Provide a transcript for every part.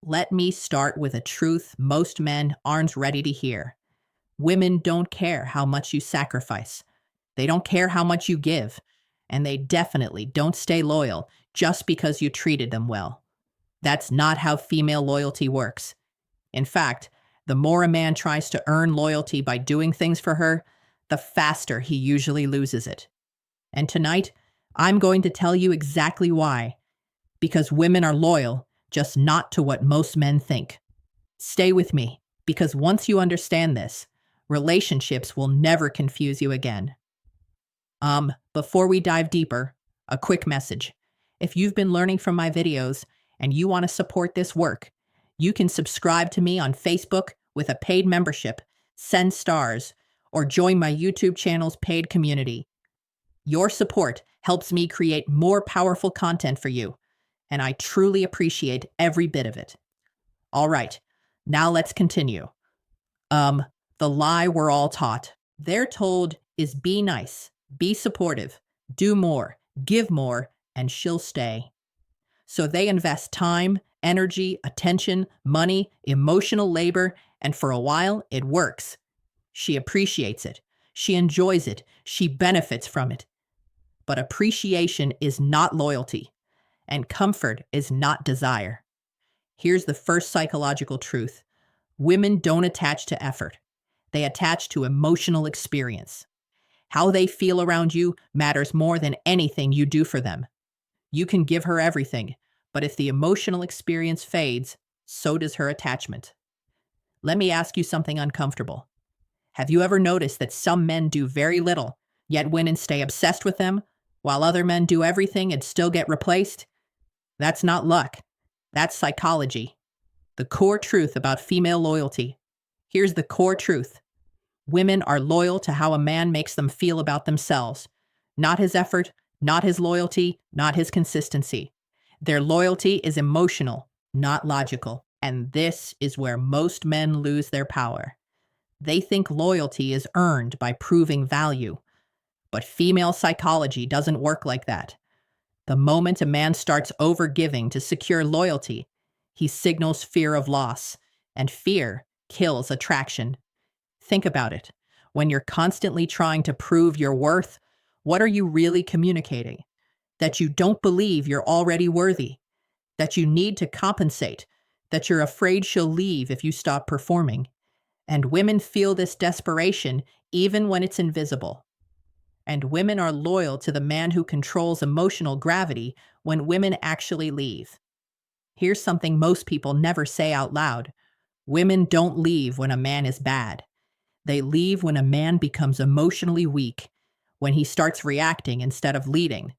Let me start with a truth most men aren't ready to hear. Women don't care how much you sacrifice. They don't care how much you give. And they definitely don't stay loyal just because you treated them well. That's not how female loyalty works. In fact, the more a man tries to earn loyalty by doing things for her, the faster he usually loses it. And tonight, I'm going to tell you exactly why. Because women are loyal, just not to what most men think. Stay with me, because once you understand this, relationships will never confuse you again. Before we dive deeper, a quick message. If you've been learning from my videos and you want to support this work, you can subscribe to me on Facebook with a paid membership, send stars, or join my YouTube channel's paid community. Your support helps me create more powerful content for you, and I truly appreciate every bit of it. All right, now let's continue. The lie we're all taught. They're told is be nice, be supportive, do more, give more, and she'll stay. So they invest time, energy, attention, money, emotional labor, and for a while, it works. She appreciates it. She enjoys it. She benefits from it. But appreciation is not loyalty, and comfort is not desire. Here's the first psychological truth. Women don't attach to effort. They attach to emotional experience. How they feel around you matters more than anything you do for them. You can give her everything, but if the emotional experience fades, so does her attachment. Let me ask you something uncomfortable. Have you ever noticed that some men do very little, yet women stay obsessed with them, while other men do everything and still get replaced? That's not luck. That's psychology. The core truth about female loyalty. Here's the core truth. Women are loyal to how a man makes them feel about themselves. Not his effort, not his loyalty, not his consistency. Their loyalty is emotional, not logical. And this is where most men lose their power. They think loyalty is earned by proving value. But female psychology doesn't work like that. The moment a man starts overgiving to secure loyalty, he signals fear of loss, and fear kills attraction. Think about it. When you're constantly trying to prove your worth, what are you really communicating? That you don't believe you're already worthy, that you need to compensate, that you're afraid she'll leave if you stop performing. And women feel this desperation even when it's invisible. And women are loyal to the man who controls emotional gravity when women actually leave. Here's something most people never say out loud. Women don't leave when a man is bad. They leave when a man becomes emotionally weak, when he starts reacting instead of leading,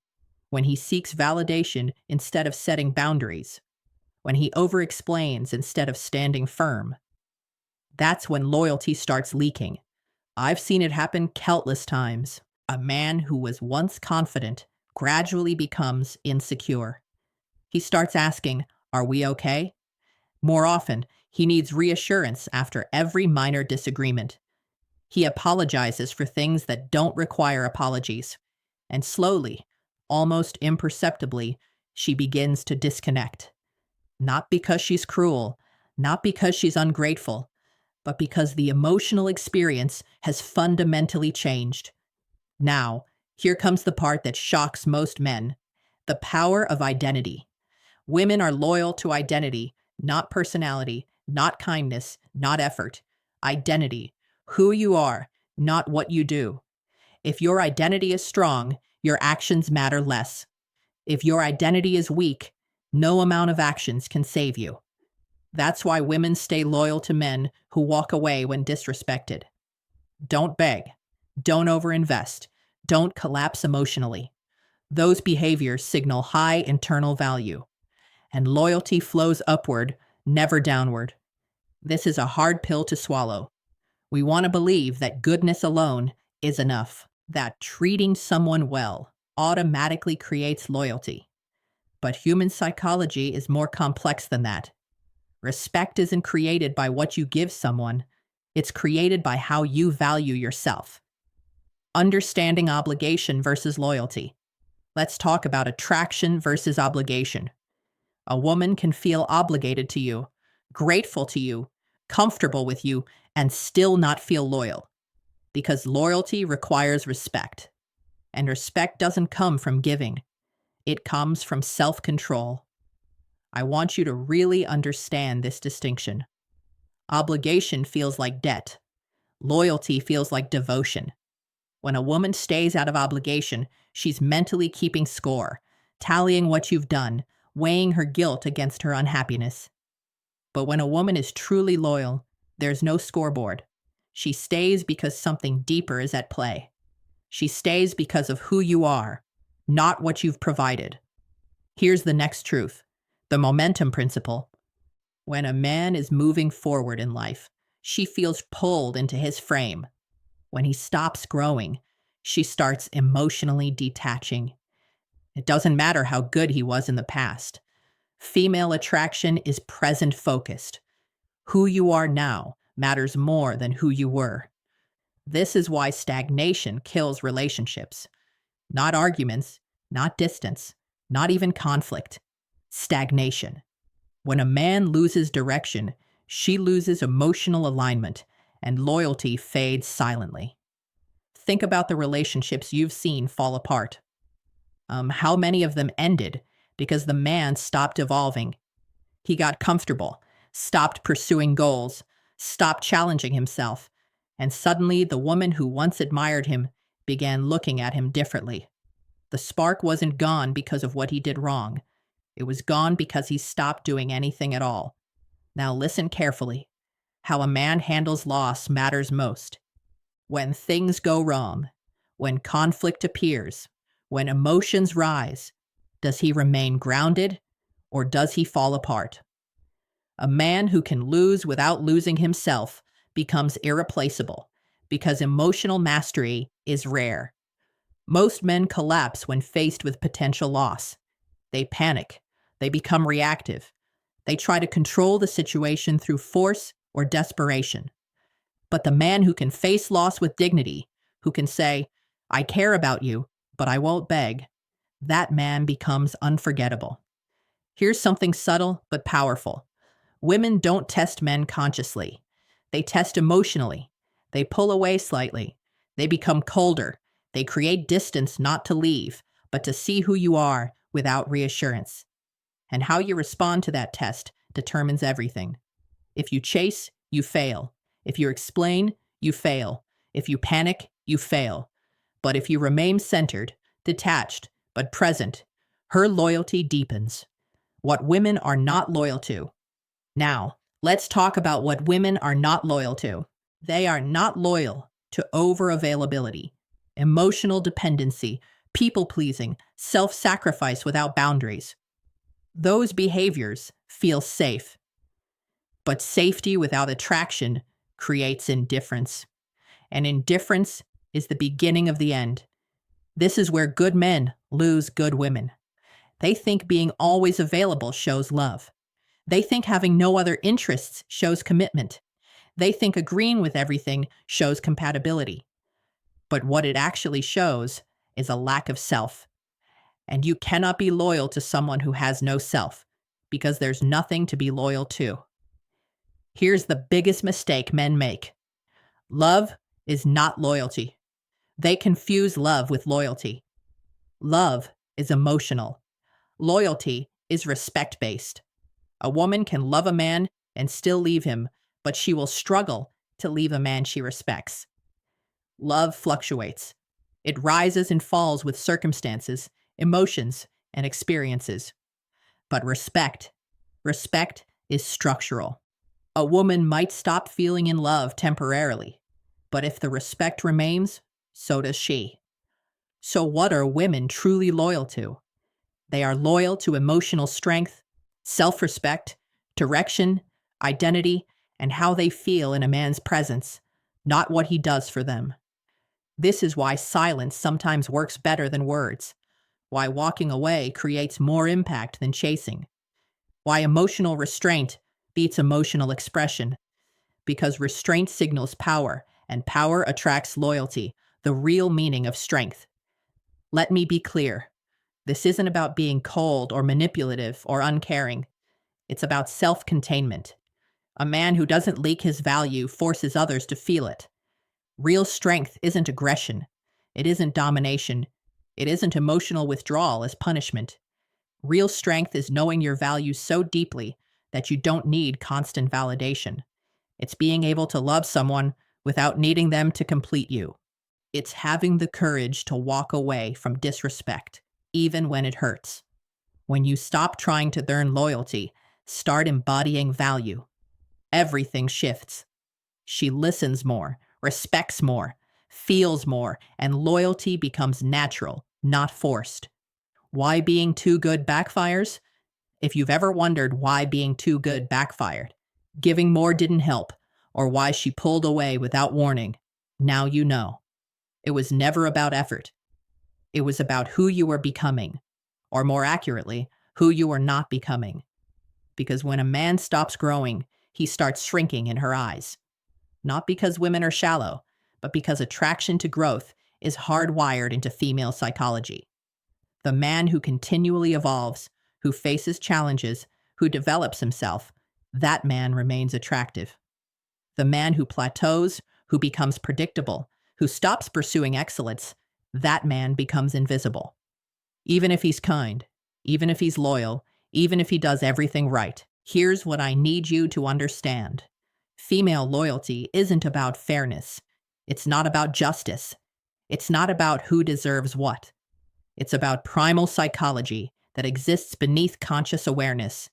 when he seeks validation instead of setting boundaries, when he over-explains instead of standing firm. That's when loyalty starts leaking. I've seen it happen countless times. A man who was once confident gradually becomes insecure. He starts asking, "Are we okay?" More often, he needs reassurance after every minor disagreement. He apologizes for things that don't require apologies. And slowly, almost imperceptibly, she begins to disconnect. Not because she's cruel, not because she's ungrateful, but because the emotional experience has fundamentally changed. Now, here comes the part that shocks most men. The power of identity. Women are loyal to identity, not personality, not kindness, not effort. Identity. Who you are, not what you do. If your identity is strong, your actions matter less. If your identity is weak, no amount of actions can save you. That's why women stay loyal to men who walk away when disrespected. Don't beg. Don't overinvest. Don't collapse emotionally. Those behaviors signal high internal value. And loyalty flows upward, never downward. This is a hard pill to swallow. We want to believe that goodness alone is enough, that treating someone well automatically creates loyalty. But human psychology is more complex than that. Respect isn't created by what you give someone, it's created by how you value yourself. Understanding obligation versus loyalty. Let's talk about attraction versus obligation. A woman can feel obligated to you, grateful to you, comfortable with you, and still not feel loyal. Because loyalty requires respect. And respect doesn't come from giving, it comes from self control. I want you to really understand this distinction. Obligation feels like debt, loyalty feels like devotion. When a woman stays out of obligation, she's mentally keeping score, tallying what you've done, weighing her guilt against her unhappiness. But when a woman is truly loyal, there's no scoreboard. She stays because something deeper is at play. She stays because of who you are, not what you've provided. Here's the next truth, the momentum principle. When a man is moving forward in life, she feels pulled into his frame. When he stops growing, she starts emotionally detaching. It doesn't matter how good he was in the past. Female attraction is present focused. Who you are now matters more than who you were. This is why stagnation kills relationships. Not arguments, not distance, not even conflict. Stagnation. When a man loses direction, she loses emotional alignment, and loyalty fades silently. Think about the relationships you've seen fall apart. How many of them ended because the man stopped evolving? He got comfortable, stopped pursuing goals, stopped challenging himself, and suddenly the woman who once admired him began looking at him differently. The spark wasn't gone because of what he did wrong. It was gone because he stopped doing anything at all. Now listen carefully. How a man handles loss matters most. When things go wrong, when conflict appears, when emotions rise, does he remain grounded or does he fall apart? A man who can lose without losing himself becomes irreplaceable because emotional mastery is rare. Most men collapse when faced with potential loss. They panic. They become reactive. They try to control the situation through force or desperation. But the man who can face loss with dignity, who can say, I care about you, but I won't beg, that man becomes unforgettable. Here's something subtle but powerful. Women don't test men consciously. They test emotionally. They pull away slightly. They become colder. They create distance not to leave, but to see who you are without reassurance. And how you respond to that test determines everything. If you chase, you fail. If you explain, you fail. If you panic, you fail. But if you remain centered, detached, but present, her loyalty deepens. What women are not loyal to. Now, let's talk about what women are not loyal to. They are not loyal to over-availability, emotional dependency, people-pleasing, self-sacrifice without boundaries. Those behaviors feel safe. But safety without attraction creates indifference. And indifference is the beginning of the end. This is where good men lose good women. They think being always available shows love. They think having no other interests shows commitment. They think agreeing with everything shows compatibility. But what it actually shows is a lack of self. And you cannot be loyal to someone who has no self, because there's nothing to be loyal to. Here's the biggest mistake men make. Love is not loyalty. They confuse love with loyalty. Love is emotional. Loyalty is respect-based. A woman can love a man and still leave him, but she will struggle to leave a man she respects. Love fluctuates. It rises and falls with circumstances, emotions, and experiences. But respect is structural. A woman might stop feeling in love temporarily, but if the respect remains, so does she. So what are women truly loyal to? They are loyal to emotional strength, self-respect, direction, identity, and how they feel in a man's presence, not what he does for them. This is why silence sometimes works better than words, why walking away creates more impact than chasing, why emotional restraint beats emotional expression, because restraint signals power, and power attracts loyalty, the real meaning of strength. Let me be clear. This isn't about being cold or manipulative or uncaring. It's about self-containment. A man who doesn't leak his value forces others to feel it. Real strength isn't aggression. It isn't domination. It isn't emotional withdrawal as punishment. Real strength is knowing your value so deeply that you don't need constant validation. It's being able to love someone without needing them to complete you. It's having the courage to walk away from disrespect, even when it hurts. When you stop trying to earn loyalty, start embodying value. Everything shifts. She listens more, respects more, feels more, and loyalty becomes natural, not forced. Why being too good backfires? If you've ever wondered why being too good backfired, giving more didn't help, or why she pulled away without warning, now you know. It was never about effort. It was about who you were becoming, or more accurately, who you are not becoming. Because when a man stops growing, he starts shrinking in her eyes. Not because women are shallow, but because attraction to growth is hardwired into female psychology. The man who continually evolves, who faces challenges, who develops himself, that man remains attractive. The man who plateaus, who becomes predictable, who stops pursuing excellence, that man becomes invisible. Even if he's kind, even if he's loyal, even if he does everything right, here's what I need you to understand. Female loyalty isn't about fairness. It's not about justice. It's not about who deserves what. It's about primal psychology that exists beneath conscious awareness.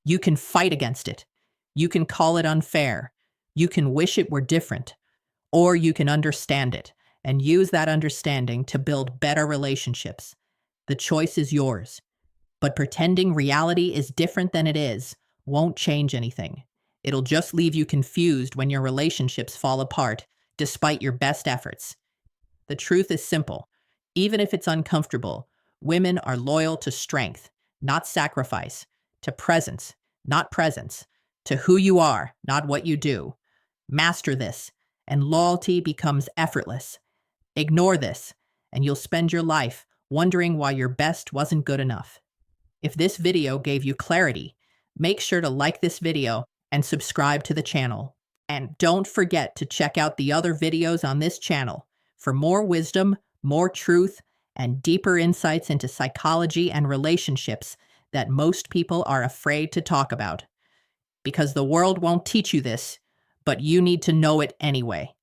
You can fight against it. You can call it unfair. You can wish it were different. Or you can understand it and use that understanding to build better relationships. The choice is yours. But pretending reality is different than it is won't change anything. It'll just leave you confused when your relationships fall apart, despite your best efforts. The truth is simple. Even if it's uncomfortable, women are loyal to strength, not sacrifice, to presence, not presence, to who you are, not what you do. Master this, and loyalty becomes effortless. Ignore this, and you'll spend your life wondering why your best wasn't good enough. If this video gave you clarity, make sure to like this video and subscribe to the channel. And don't forget to check out the other videos on this channel for more wisdom, more truth, and deeper insights into psychology and relationships that most people are afraid to talk about. Because the world won't teach you this, but you need to know it anyway.